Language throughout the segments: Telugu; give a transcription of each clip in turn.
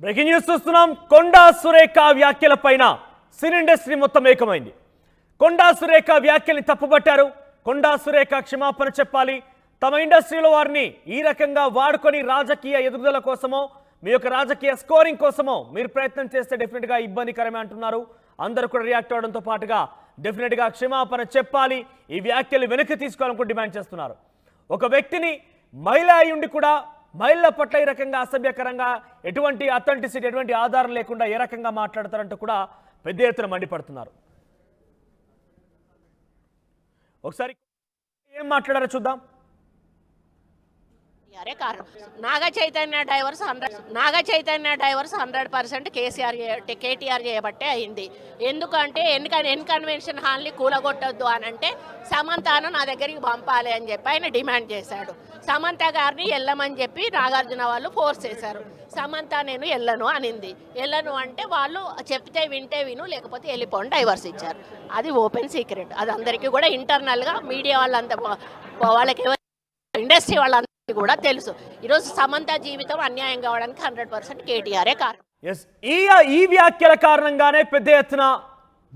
బ్రేకింగ్ న్యూస్ చూస్తున్నాం. కొండా సురేఖ వ్యాఖ్యలపైన సినీ ఇండస్ట్రీ మొత్తం ఏకమైంది. కొండా సురేఖ వ్యాఖ్యల్ని తప్పుపట్టారు. కొండా సురేఖ క్షమాపణ చెప్పాలి. తమ ఇండస్ట్రీలో వారిని ఈ రకంగా వాడుకొని రాజకీయ ఎదుగుదల కోసమో మీ యొక్క రాజకీయ స్కోరింగ్ కోసమో మీరు ప్రయత్నం చేస్తే డెఫినెట్గా ఇబ్బందికరమే అంటున్నారు. అందరూ కూడా రియాక్ట్ అవడంతో పాటుగా డెఫినెట్గా క్షమాపణ చెప్పాలి, ఈ వ్యాఖ్యలు వెనక్కి తీసుకోవాలని డిమాండ్ చేస్తున్నారు. ఒక వ్యక్తిని మహిళ అయి ఉండి కూడా మహిళల పట్ల ఈ రకంగా అసభ్యకరంగా ఎటువంటి అథెంటిసిటీ ఎటువంటి ఆధారం లేకుండా ఏ రకంగా మాట్లాడతారంటూ కూడా పెద్ద ఎత్తున మండిపడుతున్నారు. ఒకసారి ఏం మాట్లాడారో చూద్దాం. నాగ చైతన్య డైవర్స్ 100% కేటీఆర్ చేయబట్టే అయింది. ఎందుకంటే కన్వెన్షన్ హాల్ని కూలగొట్టొద్దు అని అంటే సమంతను నా దగ్గరికి పంపాలి అని చెప్పి ఆయన డిమాండ్ చేశాడు. సమంత గారిని వెళ్ళమని చెప్పి నాగార్జున వాళ్ళు ఫోర్స్ చేశారు. సమంత నేను వెళ్ళను అనింది. వెళ్ళను అంటే వాళ్ళు చెప్తే వింటే విను, లేకపోతే వెళ్ళిపోండి డైవర్స్ ఇచ్చారు. అది ఓపెన్ సీక్రెట్. అది అందరికీ కూడా ఇంటర్నల్గా మీడియా వాళ్ళంతా వాళ్ళకి ఇండస్ట్రీ వాళ్ళందరికీ కూడా తెలుసు. ఈరోజు సమంత జీవితం అన్యాయం కావడానికి 100% కేటీఆరే కారణం. ఈ వ్యాఖ్యల కారణంగానే పెద్ద ఎత్తున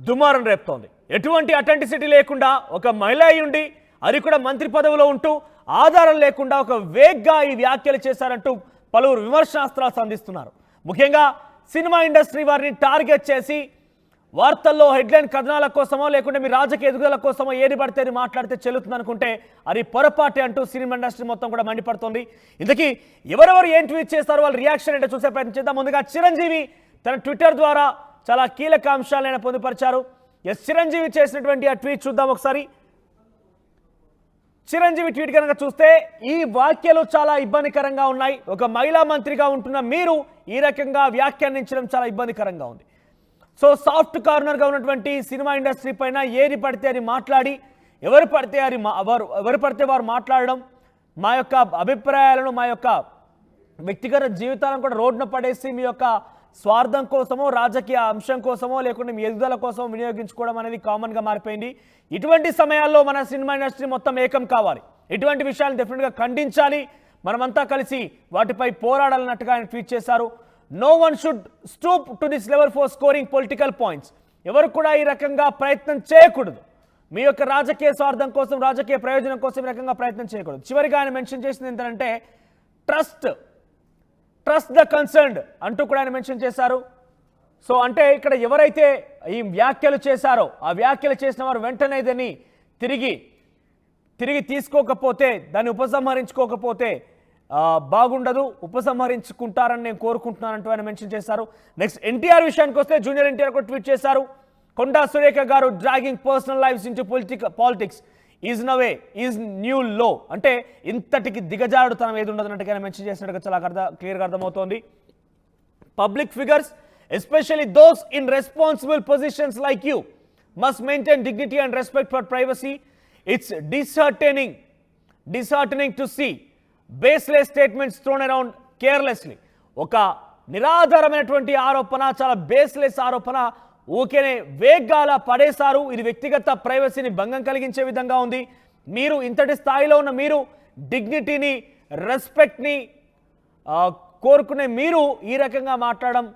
దుమారం రేపుతోంది. ఎటువంటి అథెంటిసిటీ లేకుండా ఒక మహిళ అయి ఉండి అది కూడా మంత్రి పదవిలో ఉంటూ ఆధారం లేకుండా ఒక వేగ్గా ఈ వ్యాఖ్యలు చేశారంటూ పలువురు విమర్శనాస్త్రాలు సంధిస్తున్నారు. ముఖ్యంగా సినిమా ఇండస్ట్రీ వారిని టార్గెట్ చేసి వార్తల్లో హెడ్లైన్ కథనాల కోసమో లేకుంటే మీ రాజకీయ ఎదుగుదల కోసమో ఏది పడితే అది మాట్లాడితే చెల్లుతుంది అనుకుంటే అది పొరపాటే అంటూ సినిమా ఇండస్ట్రీ మొత్తం కూడా మండిపడుతోంది. ఇంతకీ ఎవరెవరు ఏం ట్వీట్ చేస్తారో వాళ్ళ రియాక్షన్ ఏంటో చూసే ప్రయత్నం చేద్దాం. ముందుగా చిరంజీవి తన ట్విట్టర్ ద్వారా చాలా కీలక అంశాలను పొందుపరిచారు. చిరంజీవి చేసినటువంటి ఆ ట్వీట్ చూద్దాం ఒకసారి. చిరంజీవి ట్వీట్ కనుక చూస్తే ఈ వ్యాఖ్యలు చాలా ఇబ్బందికరంగా ఉన్నాయి. ఒక మహిళా మంత్రిగా ఉంటున్న మీరు ఈ రకంగా వ్యాఖ్యానించడం చాలా ఇబ్బందికరంగా ఉంది. సో సాఫ్ట్ కార్నర్గా ఉన్నటువంటి సినిమా ఇండస్ట్రీ పైన ఏది పడితే అది మాట్లాడి ఎవరు పడితే వారు మాట్లాడడం, మా యొక్క అభిప్రాయాలను మా యొక్క వ్యక్తిగత జీవితాలను కూడా రోడ్డున పడేసి మీ యొక్క స్వార్థం కోసమో రాజకీయ అంశం కోసమో లేకుంటే మీ ఎదుగుదల కోసమో వినియోగించుకోవడం అనేది కామన్గా మారిపోయింది. ఇటువంటి సమయాల్లో మన సినిమా ఇండస్ట్రీ మొత్తం ఏకం కావాలి. ఇటువంటి విషయాలను డెఫినెట్గా ఖండించాలి, మనమంతా కలిసి వాటిపై పోరాడాలన్నట్టుగా ఆయన ట్వీట్ చేశారు. No one should stoop to this level for scoring political points. ఎవరు కూడా ఈ రకంగా ప్రయత్నం చేయకూడదు. మీ యొక్క రాజకీయ స్వార్థం కోసం రాజకీయ ప్రయోజనం కోసం ఈ రకంగా ప్రయత్నం చేయకూడదు. చివరిగా ఆయన మెన్షన్ చేసింది ఏంటంటే ట్రస్ట్ ద కన్సర్న్డ్ అంటూ కూడా ఆయన మెన్షన్ చేశారు. సో అంటే ఇక్కడ ఎవరైతే ఈ వ్యాఖ్యలు చేశారో ఆ వ్యాఖ్యలు చేసిన వారు వెంటనే దాన్ని తిరిగి తీసుకోకపోతే దాన్ని ఉపసంహరించుకోకపోతే బాగుండదు, ఉపసంహరించుకుంటారని నేను కోరుకుంటున్నానంటూ ఆయన మెన్షన్ చేశారు. నెక్స్ట్ ఎన్టీఆర్ విషయానికి వస్తే జూనియర్ ఎన్టీఆర్ కూడా ట్వీట్ చేశారు. Konda Surekha garu dragging personal lives into politics is నవే ఈజ్ న్యూ లో అంటే ఇంతటికి దిగజారుడుతనం ఏది ఉండదన్నట్టుగా ఆయన మెన్షన్ చేసినట్టుగా చాలా క్లియర్గా అర్థమవుతోంది. Public figures especially those in responsible positions like you must maintain dignity and respect for privacy. It's disheartening to see baseless statements thrown around carelessly. ఒక నిరాధారమైనటువంటి ఆరోపణ, చాలా బేస్లెస్ ఆరోపణ ఊకేనే వేగ్గాల పడేశారు. ఇది వ్యక్తిగత ప్రైవసీని భంగం కలిగించే విధంగా ఉంది. మీరు ఇంతటి స్థాయిలో ఉన్న మీరు డిగ్నిటీని రెస్పెక్ట్ని కోరుకునే మీరు ఈ రకంగా మాట్లాడడం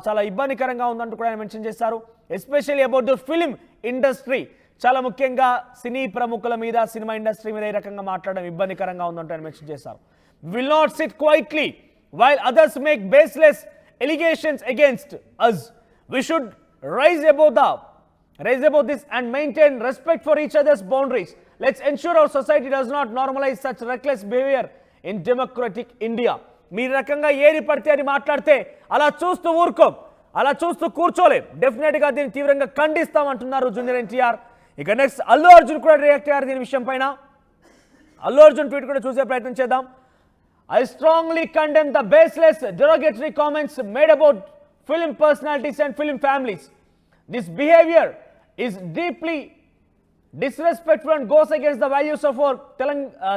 చాలా ఇబ్బందికరంగా ఉందంటూ కూడా ఆయన మెన్షన్ చేశారు. Especially about the film industry, చాలా ముఖ్యంగా సినీ ప్రముఖుల మీద సినిమా ఇండస్ట్రీ మీద ఈ రకంగా మాట్లాడడం ఇబ్బందికరంగా ఉందంటూ ఆయన మెన్షన్ చేశారు. Will not SIT quietly while others make baseless allegations against us. We should rise above this and maintain respect for each other's boundaries. Let's ensure our society does not normalize such reckless behavior in democratic India. మీ రకంగా ఏది పడితే అది మాట్లాడితే అలా చూస్తూ అలా చూస్తూ కూర్చోలేం. డెఫినెట్గా దీన్ని తీవ్రంగా ఖండిస్తామంటున్నారు జూనియర్ ఎన్టీఆర్. ఇక నెక్స్ట్ అల్లు అర్జున్ కూడా రియాక్ట్ అయ్యారు దీని విషయం పైన. అల్లు అర్జున్ ట్వీట్ కూడా చూసే ప్రయత్నం చేద్దాం. I strongly condemn the baseless derogatory comments made about film personalities and film families. This behavior is deeply disrespectful and goes against the values of our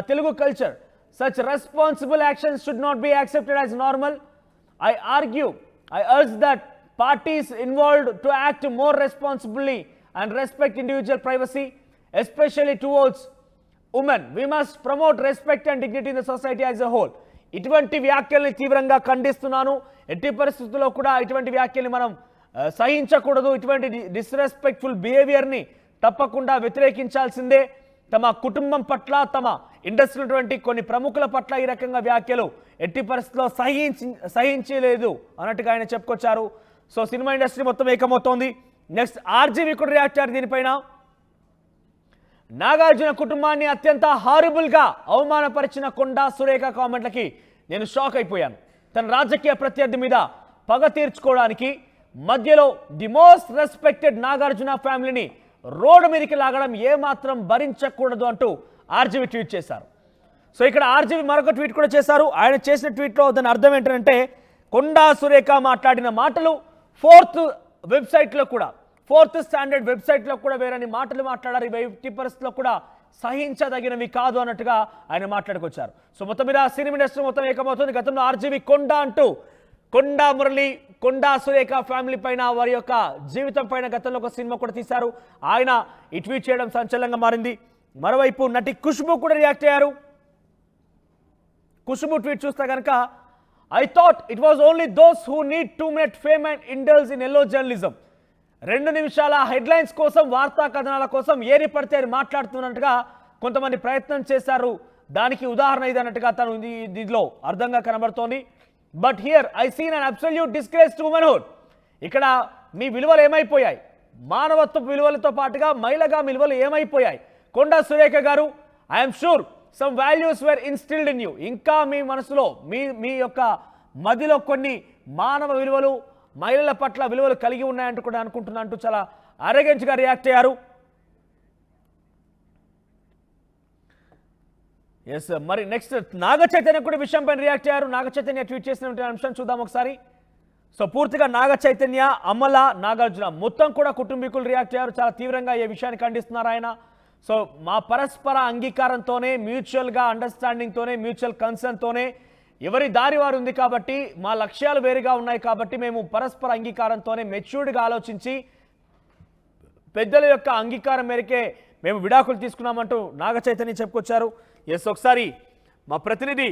Telugu culture. Such responsible actions should not be accepted as normal. I urge that parties involved to act more responsibly and respect individual privacy, especially towards women. We must promote respect and dignity in the society as a whole. ఇటువంటి వ్యాఖ్యల్ని తీవ్రంగా ఖండిస్తున్నాను. ఎట్టి పరిస్థితుల్లో కూడా ఇటువంటి వ్యాఖ్యల్ని మనం సహించకూడదు. ఇటువంటి డిస్రెస్పెక్ట్ఫుల్ బిహేవియర్ని తప్పకుండా వ్యతిరేకించాల్సిందే. తమ కుటుంబం పట్ల, తమ ఇండస్ట్రీలో కొన్ని ప్రముఖుల పట్ల ఈ రకంగా వ్యాఖ్యలు ఎట్టి పరిస్థితుల్లో సహించలేదు అన్నట్టుగా ఆయన చెప్పుకొచ్చారు. సో సినిమా ఇండస్ట్రీ మొత్తం ఏకమవుతోంది. నెక్స్ట్ ఆర్జీవి కూడా రియాక్ట్ అయ్యారు దీనిపైన. నాగార్జున కుటుంబాన్ని అత్యంత హారబుల్గా అవమానపరిచిన కొండా సురేఖ కామెంట్లకి నేను షాక్ అయిపోయాను. తన రాజకీయ ప్రత్యర్థి మీద పగ తీర్చుకోవడానికి మధ్యలో ది మోస్ట్ రెస్పెక్టెడ్ నాగార్జున ఫ్యామిలీని రోడ్డు మీదకి లాగడం ఏమాత్రం భరించకూడదు అంటూ ఆర్జీవి ట్వీట్ చేశారు. సో ఇక్కడ ఆర్జీవి మరొక ట్వీట్ కూడా చేశారు. ఆయన చేసిన ట్వీట్లో దాని అర్థం ఏంటంటే కొండా సురేఖ మాట్లాడిన మాటలు ఫోర్త్ స్టాండర్డ్ వెబ్సైట్లో కూడా వేరని మాటలు మాట్లాడారు. ఇవి ఎట్టి పరిస్థితుల్లో కూడా సహించదగినవి కాదు అన్నట్టుగా ఆయన మాట్లాడుకొచ్చారు. సో మొత్తం మీద సినిమా ఇండస్ట్రీ మొత్తం ఏకమవుతుంది. గతంలో ఆర్జీవి కొండా అంటూ కొండా మురళి, కొండా సురేఖ ఫ్యామిలీ పైన, వారి యొక్క జీవితం పైన గతంలో ఒక సినిమా కూడా తీశారు. ఆయన ఈ ట్వీట్ చేయడం సంచలనంగా మారింది. మరోవైపు నటి ఖుష్బూ కూడా రియాక్ట్ అయ్యారు. ఖుష్బూ ట్వీట్ చూస్తే కనుక I thought it was only those who need 2 minute fame and indulge in yellow journalism. 2 నిమిషాల హెడ్లైన్స్ కోసం, వార్తా కథనాల కోసం ఏరి పడితే మాట్లాడుతున్నట్టుగా కొంతమంది ప్రయత్నం చేశారు. దానికి ఉదాహరణ ఇది అన్నట్టుగా తను దీనిలో అర్థంగా కనబడుతోంది. But here I seen an absolute disgrace to womanhood. ఇక్కడ మీ విలువలు ఏమైపోయాయి? మానవత్వ విలువలతో పాటుగా మహిళగా విలువలు ఏమైపోయాయి? Konda Surekha garu, I'm sure some values were instilled in you. ఇంకా మీ మనసులో, మీ యొక్క మదిలో కొన్ని మానవ విలువలు, మహిళల పట్ల విలువలు కలిగి ఉన్నాయంటూ కూడా అనుకుంటున్నా అంటూ చాలా అరగెంచ్గా రియాక్ట్ అయ్యారు. ఎస్, మరి నెక్స్ట్ నాగ చైతన్య కూడా విషయం పైన రియాక్ట్ అయ్యారు. నాగ చైతన్య ట్వీట్ చేసిన అంశం చూద్దాం ఒకసారి. సో పూర్తిగా నాగ చైతన్య, అమల, నాగార్జున మొత్తం కూడా కుటుంబీకులు రియాక్ట్ అయ్యారు. చాలా తీవ్రంగా ఈ విషయాన్ని ఖండిస్తున్నారు ఆయన. సో మా పరస్పర అంగీకారంతోనే, మ్యూచువల్గా అండర్స్టాండింగ్తోనే, మ్యూచువల్ కన్సర్న్తోనే, ఎవరి దారి వారు ఉంది కాబట్టి, మా లక్ష్యాలు వేరుగా ఉన్నాయి కాబట్టి మేము పరస్పర అంగీకారంతోనే మెచ్యూర్డ్గా ఆలోచించి పెద్దల యొక్క అంగీకారం మేరకే మేము విడాకులు తీసుకున్నామంటూ నాగ చైతన్య చెప్పుకొచ్చారు. ఎస్, ఒకసారి మా ప్రతినిధి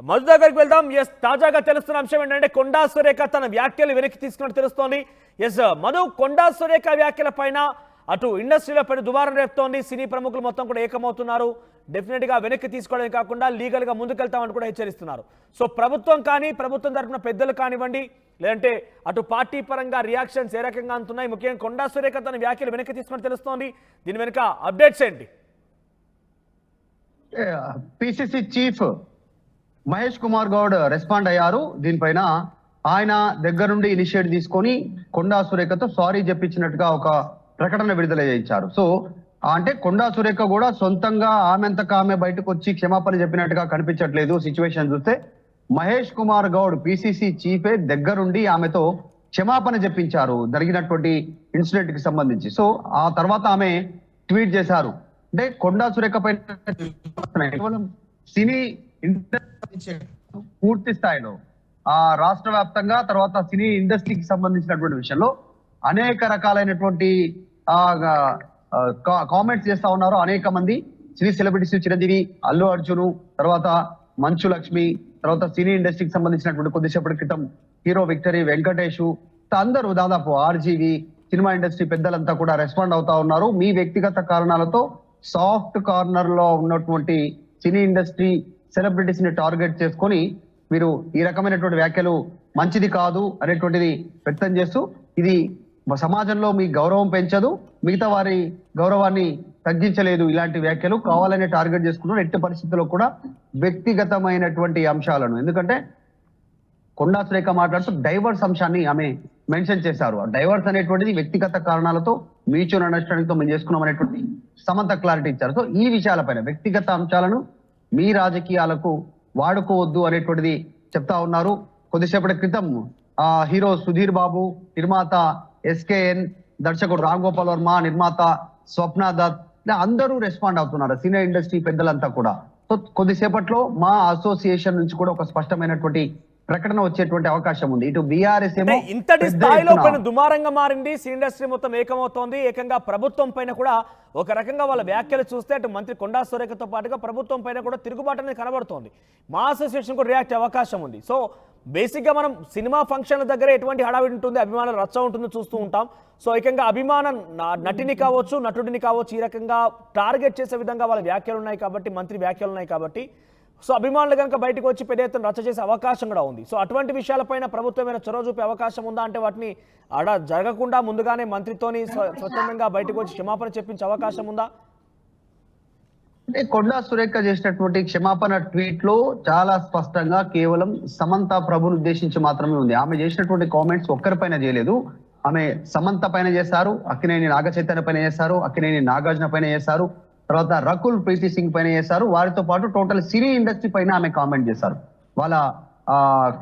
మధు దగ్గరికి వెళ్దాం. ఎస్, తాజాగా తెలుస్తున్న అంశం ఏంటంటే కొండా సురేఖ తన వ్యాఖ్యలు వెనక్కి తీసుకున్నట్టు తెలుస్తోంది. ఎస్ మధు, కొండా సురేఖ వ్యాఖ్యల పైన అటు ఇండస్ట్రీలో పైన దుమారం రేపుతోంది. సినీ ప్రముఖులు మొత్తం కూడా ఏకమవుతున్నారు. డెఫినెట్గా వెనక్కి తీసుకోవడమే కాకుండా లీగల్గా ముందుకెళ్తామని కూడా హెచ్చరిస్తున్నారు. సో ప్రభుత్వం కానీ, ప్రభుత్వం తరఫున పెద్దలు కానివ్వండి, లేదంటే అటు పార్టీ పరంగా రియాక్షన్స్ ఏ రకంగా అంటున్నాయి? ముఖ్యంగా కొండా సురేఖ తన వ్యాఖ్యలు వెనక్కి తీసుకున్నట్టు తెలుస్తోంది. దీని వెనుక అప్డేట్స్ ఏంటి? PCC chief Mahesh Kumar Goud respond అయ్యారు. దీనిపైన ఆయన దగ్గర నుండి ఇనిషియేట్ తీసుకొని కొండా సురేఖతో సారీ చెప్పించినట్టుగా ఒక ప్రకటన విడుదల చేయించారు. సో అంటే కొండా సురేఖ కూడా సొంతంగా ఆమెంతకు ఆమె బయటకు వచ్చి క్షమాపణ చెప్పినట్టుగా కనిపించట్లేదు. సిచ్యువేషన్ చూస్తే మహేష్ కుమార్ గౌడ్ పిసిసి చీఫే దగ్గరుండి ఆమెతో క్షమాపణ చెప్పించారు జరిగినటువంటి ఇన్సిడెంట్ కి సంబంధించి. సో ఆ తర్వాత ఆమె ట్వీట్ చేశారు. అంటే కొండా సురేఖ పైన కేవలం సినీ పూర్తి స్థాయిలో రాష్ట్ర వ్యాప్తంగా, తర్వాత సినీ ఇండస్ట్రీకి సంబంధించినటువంటి విషయంలో అనేక రకాలైనటువంటి కామెంట్స్ చేస్తా ఉన్నారు అనేక మంది సినీ సెలబ్రిటీస్. చిరంజీవి, అల్లు అర్జున్, తర్వాత మంచు లక్ష్మి, తర్వాత సినీ ఇండస్ట్రీకి సంబంధించినటువంటి కొద్దిసేపటి క్రితం హీరో విక్టరీ వెంకటేష్, అందరూ దాదాపు ఆర్జీవి, సినిమా ఇండస్ట్రీ పెద్దలంతా కూడా రెస్పాండ్ అవుతా ఉన్నారు. మీ వ్యక్తిగత కారణాలతో సాఫ్ట్ కార్నర్ లో ఉన్నటువంటి సినీ ఇండస్ట్రీ సెలబ్రిటీస్ ని టార్గెట్ చేసుకొని మీరు ఈ రకమైనటువంటి వ్యాఖ్యలు మంచిది కాదు అనేటువంటిది వ్యక్తం చేస్తూ, ఇది సమాజంలో మీ గౌరవం పెంచదు, మిగతా వారి గౌరవాన్ని తగ్గించలేదు. ఇలాంటి వ్యాఖ్యలు కావాలనే టార్గెట్ చేసుకున్నారు. ఎట్టి పరిస్థితుల్లో కూడా వ్యక్తిగతమైనటువంటి అంశాలను, ఎందుకంటే కొండా సురేఖ మాట్లాడుతూ డైవర్స్ అంశాన్ని ఆమె మెన్షన్ చేశారు. డైవర్స్ అనేటువంటిది వ్యక్తిగత కారణాలతో, మ్యూచువల్ అండర్స్టాండింగ్ తో మేము చేసుకున్నాం అనేటువంటి సమంత క్లారిటీ ఇచ్చారు. సో ఈ విషయాలపైన, వ్యక్తిగత అంశాలను మీ రాజకీయాలకు వాడుకోవద్దు అనేటువంటిది చెప్తా ఉన్నారు. కొద్దిసేపటి క్రితం హీరో సుధీర్ బాబు, నిర్మాత ఎస్కేఎన్, దర్శకుడు రామ్ గోపాల్ వర్మ, నిర్మాత స్వప్న దత్, అందరూ రెస్పాండ్ అవుతున్నారు సినీ ఇండస్ట్రీ పెద్దలంతా కూడా. సో కొద్దిసేపట్లో మా అసోసియేషన్ నుంచి కూడా ఒక స్పష్టమైనటువంటి ప్రకటన వచ్చేటువంటి అవకాశం ఉంది. ఇటు బీఆర్ఎస్ అంటే ఏమో ఇంతటి పెద్ద స్థాయిలో ఎత్తున పైన దుమారంగా మారింది. సీన్ ఇండస్ట్రీ మొత్తం ఏకమవుతోంది. ఏకంగా ప్రభుత్వం పైన కూడా ఒక రకంగా వాళ్ళ వ్యాఖ్యలు చూస్తే అటు మంత్రి కొండా సురేఖతో పాటుగా ప్రభుత్వం పైన కూడా తిరుగుబాటు అనేది కనబడుతోంది. మా అసోసియేషన్ కూడా రియాక్ట్ అయ్యే అవకాశం ఉంది. సో బేసిక్గా మనం సినిమా ఫంక్షన్ల దగ్గర ఎటువంటి హడావిడి ఉంటుంది, అభిమానుల రచ్చ ఉంటుందో చూస్తూ ఉంటాం. సో ఏకంగా అభిమాన నటిని కావచ్చు, నటుడిని కావచ్చు, ఈ రకంగా టార్గెట్ చేసే విధంగా వాళ్ళ వ్యాఖ్యలు ఉన్నాయి కాబట్టి, మంత్రి వ్యాఖ్యలు ఉన్నాయి కాబట్టి, సో అభిమానులు కనుక బయటకు వచ్చి పెద్ద ఎత్తున రచ్చ చేసే అవకాశం కూడా ఉంది. సో అటువంటి విషయాలపైన ప్రభుత్వమైన చొరవ చూపే అవకాశం ఉందా అంటే వాటిని అలా జరగకుండా ముందుగానే మంత్రితోని స్వచ్ఛందంగా బయటకు వచ్చి క్షమాపణ చెప్పించే అవకాశం ఉందా? అంటే కొండా సురేఖ చేసినటువంటి క్షమాపణ ట్వీట్ లో చాలా స్పష్టంగా కేవలం సమంత ప్రభుని ఉద్దేశించి మాత్రమే ఉంది. ఆమె చేసినటువంటి కామెంట్స్ ఒక్కరిపైన చేయలేదు. ఆమె సమంత పైన చేశారు, అక్కినేని నాగ చైతన్య పైన చేశారు, అక్కినేని నాగార్జున పైన చేశారు, తర్వాత రకుల్ ప్రీతి సింగ్ పైన చేశారు. వారితో పాటు టోటల్ సినీ ఇండస్ట్రీ పైన ఆమె కామెంట్ చేశారు. వాళ్ళ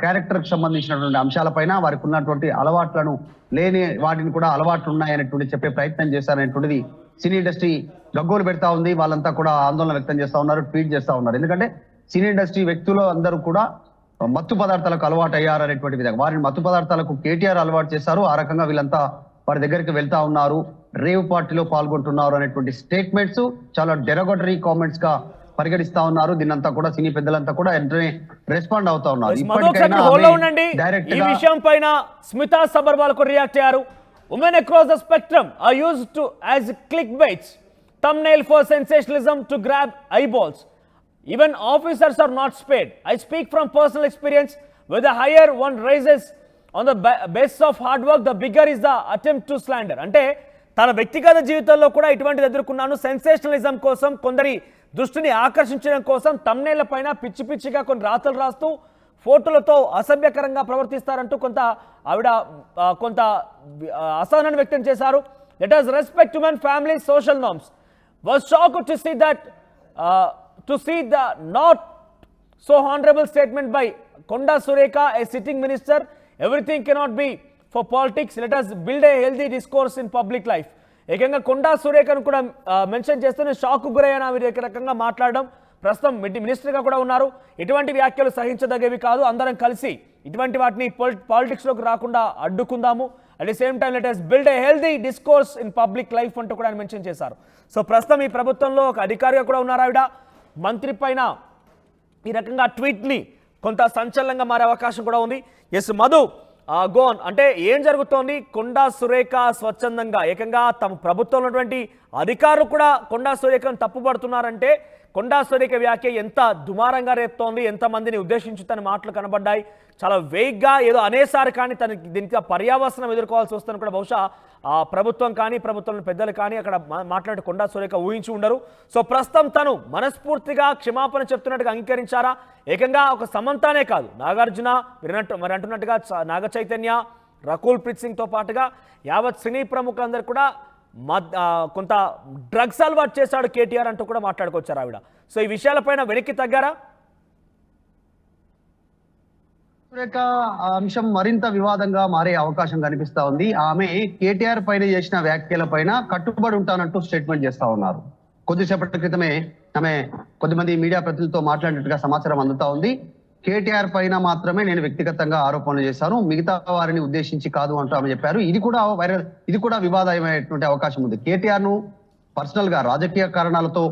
క్యారెక్టర్ కి సంబంధించినటువంటి అంశాలపైన, వారికి ఉన్నటువంటి అలవాట్లను లేని వాటిని కూడా అలవాట్లు ఉన్నాయనేటువంటి చెప్పే ప్రయత్నం చేశారనేటువంటిది సినీ ఇండస్ట్రీ గగ్గోలు పెడతా ఉంది. వాళ్ళంతా కూడా ఆందోళన వ్యక్తం చేస్తా ఉన్నారు, ట్వీట్ చేస్తా ఉన్నారు. ఎందుకంటే సినీ ఇండస్ట్రీ వ్యక్తులు అందరూ కూడా మత్తు పదార్థాలకు అలవాటు అయ్యారనేటువంటి విధంగా వారిని మత్తు పదార్థాలకు కేటీఆర్ అలవాటు చేశారు. ఆ రకంగా వీళ్ళంతా వారి దగ్గరికి వెళ్తా ఉన్నారు, రేవ్ పార్టీలో పాల్గొంటున్నారు అనేటువంటి స్టేట్మెంట్స్ చాలా డెరగటరీ కామెంట్స్ గా పరిగణిస్తా ఉన్నారు. దీన్నంతా కూడా సినీ పెద్దలంతా కూడా వెంటనే రెస్పాండ్ అవుతా ఉన్నారు. ఈ విషయం పైన స్మితా సబర్వాల్ కు రియాక్ట్ అయ్యారు. Women across the spectrum are used to as clickbaits, thumbnail for sensationalism to grab eyeballs. Even officers are not spared. I speak from personal experience. Where the higher one raises on the basis of hard work, the bigger is the attempt to slander. అంటే తన వ్యక్తిగత జీవితంలో కూడా ఇటువంటిది ఎదుర్కొన్నాను. సెన్సేషనలిజం కోసం, కొందరి దృష్టిని ఆకర్షించడం కోసం తమ్నేళ్ల పైన పిచ్చి పిచ్చిగా కొన్ని రాతలు రాస్తూ ఫోటోలతో అసభ్యకరంగా ప్రవర్తిస్తారంటూ ఆవిడ కొంత అసహనాన్ని వ్యక్తం చేశారు. Let us respect human families, social norms. Was shocked to see the not so honorable statement by Konda Surekha, a sitting minister. Everything cannot be for politics. Let us build a healthy discourse in public life. ఏకంగా కొండా సురేఖను కూడా మెన్షన్ చేస్తూనే షాక్ గురయ్యాను ఆవిడ రకంగా మాట్లాడడం. ప్రస్తుతం మినిస్టర్గా కూడా ఉన్నారు. ఇటువంటి వ్యాఖ్యలు సహించదగ్గవి కాదు. అందరం కలిసి ఇటువంటి వాటిని పాలిటిక్స్లోకి రాకుండా అడ్డుకుందాము. At the same time let us build a healthy discourse in public life అంటూ కూడా ఆయన మెన్షన్ చేశారు. సో ప్రస్తుతం ఈ ప్రభుత్వంలో ఒక అధికారిగా కూడా ఉన్నారు ఆవిడ. మంత్రి పైన ఈ రకంగా ట్వీట్ని కొంత సంచలనంగా మారే అవకాశం కూడా ఉంది. ఎస్ మధు, గోన్ అంటే ఏం జరుగుతోంది? కొండా సురేఖ స్వచ్ఛందంగా ఏకంగా తమ ప్రభుత్వంలో ఉన్నటువంటి అధికారులు కూడా కొండా సురేఖను తప్పుపడుతున్నారంటే కొండా సురేఖ వ్యాఖ్య ఎంత దుమారంగా రేపుతోంది, ఎంతమందిని ఉద్దేశించి తన మాటలు కనబడ్డాయి. చాలా వేగ్గా ఏదో అనేసారి కానీ తనకి దీనికి పర్యావసనం ఎదుర్కోవాల్సి వస్తుందని కూడా బహుశా ప్రభుత్వం కానీ ప్రభుత్వం పెద్దలు కానీ అక్కడ మాట్లాడే కొండా సురేఖ ఊహించి ఉండరు. సో ప్రస్తుతం తను మనస్ఫూర్తిగా క్షమాపణ చెప్తున్నట్టుగా అంగీకరించారా? ఏకంగా ఒక సమంతానే కాదు, నాగార్జున మరి అంటున్నట్టుగా నాగ చైతన్య, రకుల్ ప్రీత్ సింగ్తో పాటుగా యావత్ సినీ ప్రముఖులందరూ కూడా కొంత డ్రగ్స్ అలవాటు చేశాడు కేటీఆర్ అంటూ కూడా మాట్లాడుకొచ్చారు ఆవిడ. సో ఈ విషయాలపైన వెనక్కి తగ్గారా? సురేఖ అంశం మరింత వివాదంగా మారే అవకాశం కనిపిస్తా ఉంది. ఆమె కేటీఆర్ పైన చేసిన వ్యాఖ్యల పైన కట్టుబడి ఉంటానంటూ స్టేట్మెంట్ చేస్తా ఉన్నారు. కొద్దిసేపటి క్రితమే ఆమె కొద్దిమంది మీడియా ప్రతినిధులతో మాట్లాడినట్టుగా సమాచారం అందుతా ఉంది. కేటీఆర్ పైన మాత్రమే నేను వ్యక్తిగతంగా ఆరోపణలు చేశాను, మిగతా వారిని ఉద్దేశించి కాదు అంటూ ఆమె చెప్పారు. ఇది కూడా వివాదమైనటువంటి అవకాశం ఉంది. కేటీఆర్ ను పర్సనల్ గా రాజకీయ కారణాలతో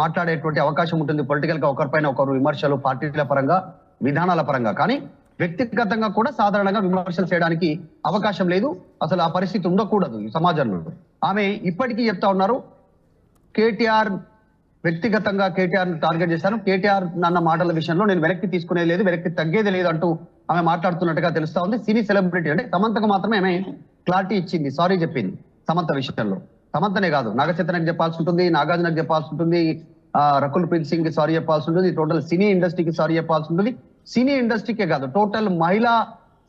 మాట్లాడేటువంటి అవకాశం ఉంటుంది. పొలిటికల్ గా ఒకరిపైన ఒకరు విమర్శలు, పార్టీల పరంగా, విధానాల పరంగా. కానీ వ్యక్తిగతంగా కూడా సాధారణంగా విమర్శలు చేయడానికి అవకాశం లేదు. అసలు ఆ పరిస్థితి ఉండకూడదు ఈ సమాజంలో. ఆమె ఇప్పటికీ చెప్తా ఉన్నారు, కేటీఆర్ వ్యక్తిగతంగా కేటీఆర్ టార్గెట్ చేశాను, కేటీఆర్ అన్న మాటల విషయంలో నేను వెనక్కి తీసుకునేది లేదు, వెనక్కి తగ్గేది లేదు అంటూ ఆమె మాట్లాడుతున్నట్టుగా తెలుస్తా ఉంది. సినీ సెలబ్రిటీ అంటే సమంతకు మాత్రమే ఆమె క్లారిటీ ఇచ్చింది, సారీ చెప్పింది సమంత విషయంలో. సమంతనే కాదు, నాగ చైతన్యకి చెప్పాల్సి ఉంటుంది, నాగార్జునకు చెప్పాల్సి ఉంటుంది, రకుల్ ప్రీత్ సింగ్ కి సారీ చెప్పాల్సి ఉంటుంది, టోటల్ సినీ ఇండస్ట్రీకి సారీ చెప్పాల్సి ఉంటుంది. సినీ ఇండస్ట్రీకే కాదు, టోటల్ మహిళా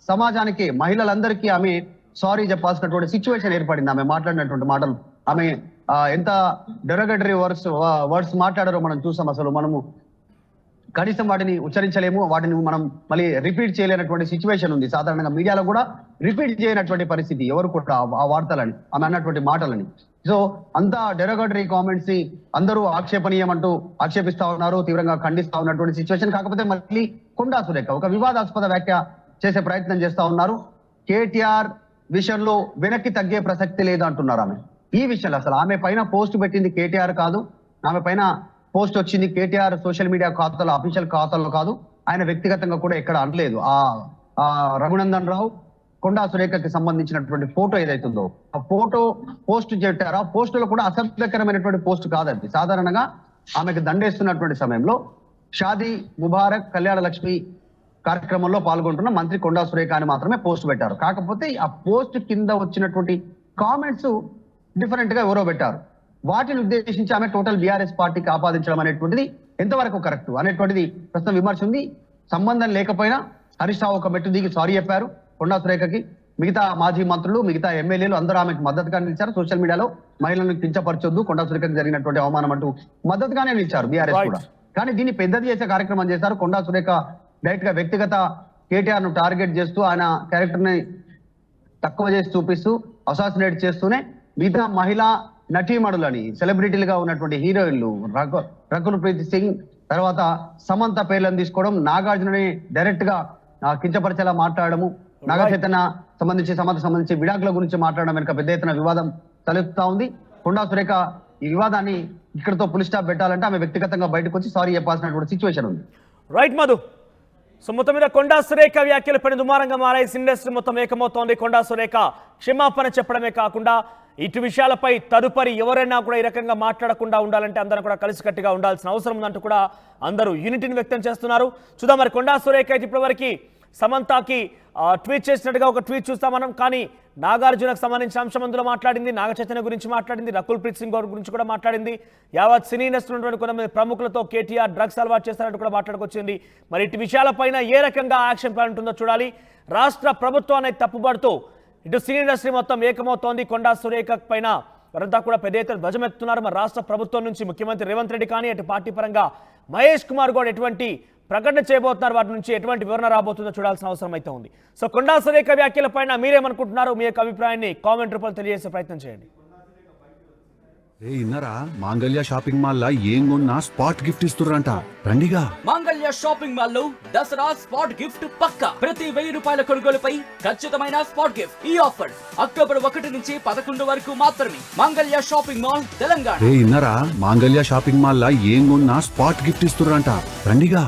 సమాజానికి, మహిళలందరికీ ఆమె సారీ చెప్పాల్సినటువంటి సిచ్యువేషన్ ఏర్పడింది. ఆమె మాట్లాడినటువంటి మాటలు, ఆమె ఎంత డెరగటరీ వర్డ్స్ మాట్లాడారో మనం చూసాం. అసలు మనము కనీసం వాటిని ఉచ్చరించలేము, వాటిని మనం మళ్ళీ రిపీట్ చేయలేనటువంటి సిచ్యువేషన్ ఉంది. సాధారణంగా మీడియాలో కూడా రిపీట్ చేయనటువంటి పరిస్థితి ఎవరు కూడా ఆ వార్తలని, ఆమె అన్నటువంటి మాటలని. సో అంతా డెరోగేటరీ కామెంట్స్ ని అందరూ ఆక్షేపణీయమంటూ ఆక్షేపిస్తా ఉన్నారు, తీవ్రంగా ఖండిస్తా ఉన్నటువంటి సిచ్యువేషన్. కాకపోతే మళ్ళీ కొండా సురేఖ ఒక వివాదాస్పద వ్యాఖ్య చేసే ప్రయత్నం చేస్తా ఉన్నారు. కేటీఆర్ విషయంలో వెనక్కి తగ్గే ప్రసక్తి లేదు అంటున్నారు ఆమె. ఈ విషయంలో అసలు ఆమె పైన పోస్ట్ పెట్టింది కేటీఆర్ కాదు, ఆమె పైన పోస్ట్ వచ్చింది కేటీఆర్ సోషల్ మీడియా ఖాతాలో, అఫీషియల్ ఖాతాలో కాదు. ఆయన వ్యక్తిగతంగా కూడా ఎక్కడ అనలేదు. ఆ రఘునందన్ రావు కొండా సురేఖకి సంబంధించినటువంటి ఫోటో ఏదైతుందో ఆ ఫోటో పోస్ట్ చేశారో ఆ పోస్టులో కూడా అసభ్యకరమైనటువంటి పోస్ట్ కాదండి. సాధారణంగా ఆమెకు దండేస్తున్నటువంటి సమయంలో షాదీ ముబారక్ కళ్యాణ లక్ష్మి కార్యక్రమంలో పాల్గొంటున్న మంత్రి కొండా సురేఖ అని మాత్రమే పోస్ట్ పెట్టారు. కాకపోతే ఆ పోస్ట్ కింద వచ్చినటువంటి కామెంట్స్ డిఫరెంట్ గా ఎవరో పెట్టారు. వాటిని ఉద్దేశించి ఆమె టోటల్ బీఆర్ఎస్ పార్టీకి ఆపాదించడం అనేటువంటిది ఎంతవరకు కరెక్ట్ అనేటువంటిది ప్రస్తుతం విమర్శ ఉంది. సంబంధం లేకపోయినా హరీష్ రావు ఒక మెట్టు దిగి సారీ చెప్పారు కొండా సురేఖకి. మిగతా మాజీ మంత్రులు, మిగతా ఎమ్మెల్యేలు అందరూ ఆమెకు మద్దతుగా నిలిచారు. సోషల్ మీడియాలో మహిళలను కించపరచొద్దు, కొండా సురేఖకి జరిగినటువంటి అవమానం అంటూ మద్దతుగానే నిలిచారు బీఆర్ఎస్ కూడా. కానీ దీన్ని పెద్దది చేసే కార్యక్రమం చేశారు. కొండా సురేఖ డైరెక్ట్ గా వ్యక్తిగత కేటీఆర్ ను టార్గెట్ చేస్తూ ఆయన క్యారెక్టర్ ని తక్కువ చేసి చూపిస్తూ అసాసినేట్ చేస్తూనే మిగతా మహిళా నటీమణులని, సెలబ్రిటీలుగా ఉన్నటువంటి హీరోయిన్లు రకుల్ ప్రీత్ సింగ్, తర్వాత సమంత పేర్లను తీసుకోవడం, నాగార్జునని డైరెక్ట్ గా కించపరిచేలా మాట్లాడము, నాగ చైతన్య సంబంధించి విడాకుల గురించి మాట్లాడడం వెనుక పెద్ద ఎత్తున వివాదం తలెత్తుతా ఉంది. కొండా సురేఖ ఈ వివాదాన్ని ఇక్కడతో పులి స్టాప్ పెట్టాలంటే ఆమె వ్యక్తిగతంగా బయటకు వచ్చి సారీ చెప్పాల్సినటువంటి సిచ్యువేషన్ ఉంది. రైట్ మధు. సో మొత్తం మీద కొండా సురేఖ వ్యాఖ్యలు పైన దుమారంగా మారాయి. ఇండస్ట్రీ మొత్తం ఏకమవుతోంది. కొండా సురేఖ క్షమాపణ చెప్పడమే కాకుండా ఇటు విషయాలపై తదుపరి ఎవరైనా కూడా ఈ రకంగా మాట్లాడకుండా ఉండాలంటే అందరం కూడా కలిసికట్టుగా ఉండాల్సిన అవసరం ఉందంటూ కూడా అందరూ యూనిటీని వ్యక్తం చేస్తున్నారు. చూద్దాం మరి కొండా సురేఖ అయితే ఇప్పటివరకు సమంతకి ట్వీట్ చేసినట్టుగా ఒక ట్వీట్ చూస్తాం మనం. కానీ నాగార్జునకు సంబంధించిన అంశం అందులో మాట్లాడింది, నాగ చైతన్య గురించి మాట్లాడింది, రకుల్ ప్రీత్ సింగ్ గురించి కూడా మాట్లాడింది. యావత్ సినీ ఇండస్ట్రీ ఉన్నటువంటి కొంతమంది ప్రముఖులతో కేటీఆర్ డ్రగ్స్ అలవాటు చేస్తారంటూ కూడా మాట్లాడుకొచ్చింది. మరి ఇటు విషయాలపైన ఏ రకంగా యాక్షన్ ప్లాన్ ఉంటుందో చూడాలి. రాష్ట్ర ప్రభుత్వాన్ని తప్పుపడుతూ ఇటు సినీ ఇండస్ట్రీ మొత్తం ఏకమవుతోంది. కొండా సురేఖ పైన వారంతా కూడా పెద్ద ఎత్తున ధ్వజమెత్తుతున్నారు. మరి రాష్ట్ర ప్రభుత్వం నుంచి ముఖ్యమంత్రి రేవంత్ రెడ్డి కానీ అటు పార్టీ పరంగా మహేష్ కుమార్ గౌడ్ ఎటువంటి ప్రకటన చేయబోతున్నారు, వాటి నుంచి ఎటువంటి వివరణ రాబోతుందో చూడాల్సిన అవసరం అయితే ఉంది. సో కొండా సురేఖ వ్యాఖ్యల పైన మీరేమనుకుంటున్నారు? మీ యొక్క అభిప్రాయాన్ని కామెంట్ రూపంలో తెలియజేసే ప్రయత్నం చేయండి. ఇన్నరా మాంగళ్య షాపింగ్ మాల్ లా ఏం కొన్నా స్పాట్ గిఫ్ట్ ఇస్తుర్రంట, రండిగా. మాంగళ్య షాపింగ్ మాల్ లో దసరా స్పాట్ గిఫ్ట్ పక్కా. ప్రతి 1000 రూపాయల కొనుగోలుపై ఖచ్చితమైన స్పాట్ గిఫ్ట్. ఈ ఆఫర్ అక్టోబర్ 1 నుంచి 11 వరకు మాత్రమే. మాంగళ్య షాపింగ్ మాల్, తెలంగాణ. ఇన్నరా మాంగళ్య షాపింగ్ మాల్ లా ఏం కొన్నా స్పాట్ గిఫ్ట్ ఇస్తుర్రంట, రండిగా.